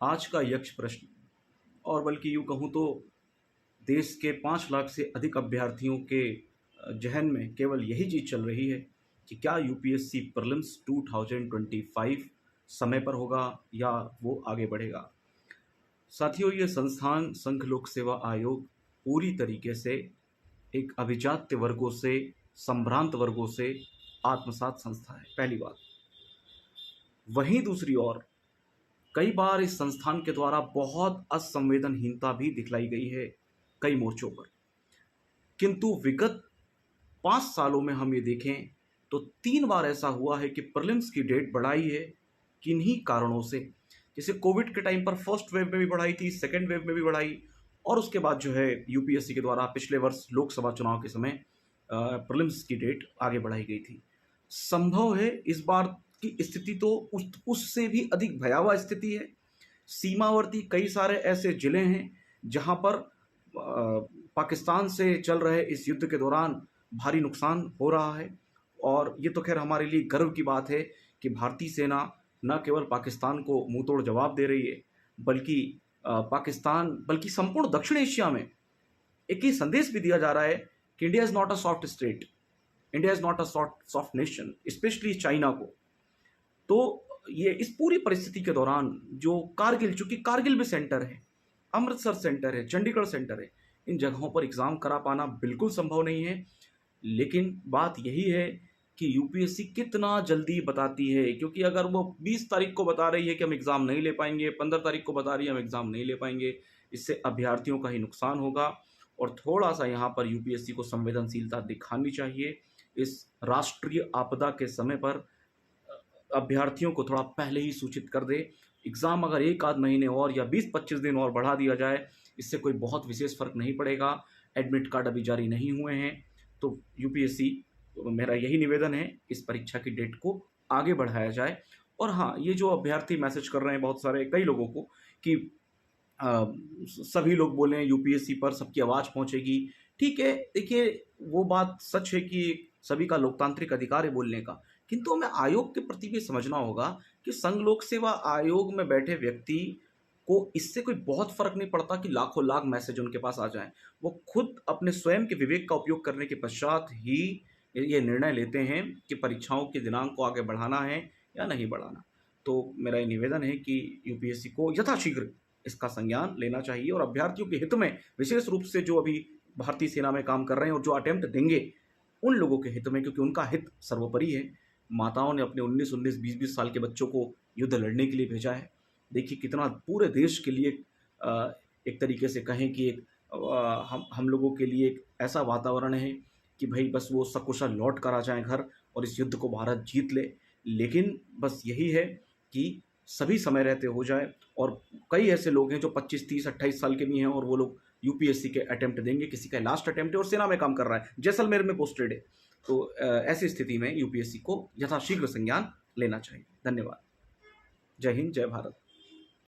आज का यक्ष प्रश्न, और बल्कि यूँ कहूँ तो देश के 5 लाख से अधिक अभ्यर्थियों के ज़हन में केवल यही चीज़ चल रही है कि क्या यूपीएससी प्रीलिम्स 2025 समय पर होगा या वो आगे बढ़ेगा। साथियों, ये संस्थान संघ लोक सेवा आयोग पूरी तरीके से एक अभिजात्य वर्गों से, संभ्रांत वर्गों से आत्मसात संस्था है, पहली बात। वहीं दूसरी ओर कई बार इस संस्थान के द्वारा बहुत असंवेदनहीनता भी दिखलाई गई है कई मोर्चों पर। किंतु विगत 5 सालों में हम ये देखें तो 3 बार ऐसा हुआ है कि प्रीलिम्स की डेट बढ़ाई है किन्हीं कारणों से। जैसे कोविड के टाइम पर फर्स्ट वेव में भी बढ़ाई थी, सेकेंड वेव में भी बढ़ाई, और उसके बाद जो है यूपीएससी के द्वारा पिछले वर्ष लोकसभा चुनाव के समय प्रीलिम्स की डेट आगे बढ़ाई गई थी। संभव है इस बार की स्थिति तो उससे भी अधिक भयावह स्थिति है। सीमावर्ती कई सारे ऐसे जिले हैं जहां पर पाकिस्तान से चल रहे इस युद्ध के दौरान भारी नुकसान हो रहा है। और ये तो खैर हमारे लिए गर्व की बात है कि भारतीय सेना न केवल पाकिस्तान को मुंह तोड़ जवाब दे रही है, बल्कि संपूर्ण दक्षिण एशिया में एक ही संदेश भी दिया जा रहा है कि India is not a soft state, India is not a soft nation, specially China को। तो ये इस पूरी परिस्थिति के दौरान जो कारगिल, चूंकि कारगिल भी सेंटर है, अमृतसर सेंटर है, चंडीगढ़ सेंटर है, इन जगहों पर एग्ज़ाम करा पाना बिल्कुल संभव नहीं है। लेकिन बात यही है कि यूपीएससी कितना जल्दी बताती है, क्योंकि अगर वो 20 तारीख को बता रही है कि हम एग्ज़ाम नहीं ले पाएंगे, 15 तारीख को बता रही है हम एग्ज़ाम नहीं ले पाएंगे, इससे अभ्यर्थियों का ही नुकसान होगा। और थोड़ा सा यहाँ पर यूपीएससी को संवेदनशीलता दिखानी चाहिए। इस राष्ट्रीय आपदा के समय पर अभ्यर्थियों को थोड़ा पहले ही सूचित कर दे। एग्ज़ाम अगर 1 आध महीने और या 20-25 दिन और बढ़ा दिया जाए, इससे कोई बहुत विशेष फ़र्क नहीं पड़ेगा। एडमिट कार्ड अभी जारी नहीं हुए हैं, तो यूपीएससी, मेरा यही निवेदन है, इस परीक्षा की डेट को आगे बढ़ाया जाए। और हाँ, ये जो अभ्यर्थी मैसेज कर रहे हैं बहुत सारे कई लोगों को कि सभी लोग बोले यूपीएससी पर सबकी आवाज़ पहुंचेगी, ठीक है। देखिए, वो बात सच है कि सभी का लोकतांत्रिक अधिकार है बोलने का, किंतु हमें आयोग के प्रति भी समझना होगा कि संघ लोक सेवा आयोग में बैठे व्यक्ति को इससे कोई बहुत फर्क नहीं पड़ता कि लाखों लाख मैसेज उनके पास आ जाएं। वो खुद अपने स्वयं के विवेक का उपयोग करने के पश्चात ही ये निर्णय लेते हैं कि परीक्षाओं के दिनांक को आगे बढ़ाना है या नहीं बढ़ाना। तो मेरा ये निवेदन है कि यूपीएससी को यथाशीघ्र इसका संज्ञान लेना चाहिए और अभ्यर्थियों के हित में, विशेष रूप से जो अभी भारतीय सेना में काम कर रहे हैं और जो अटेम्प्ट देंगे, उन लोगों के हित में, क्योंकि उनका हित सर्वोपरि है। माताओं ने अपने 19-19, 20-20 साल के बच्चों को युद्ध लड़ने के लिए भेजा है। देखिए कितना पूरे देश के लिए एक तरीके से कहें कि एक हम लोगों के लिए एक ऐसा वातावरण है कि भाई बस वो सकुशल लौट कर आ जाएं घर और इस युद्ध को भारत जीत ले। लेकिन बस यही है कि सभी समय रहते हो जाए। और कई ऐसे लोग हैं जो 25, 30, 28 साल के भी हैं और वो लोग यूपीएससी के अटेम्प्ट देंगे, किसी का लास्ट अटेम्प्ट है और सेना में काम कर रहा है, जैसलमेर में पोस्टेड है। तो ऐसी स्थिति में यूपीएससी को यथाशीघ्र संज्ञान लेना चाहिए। धन्यवाद। जय हिंद, जय भारत।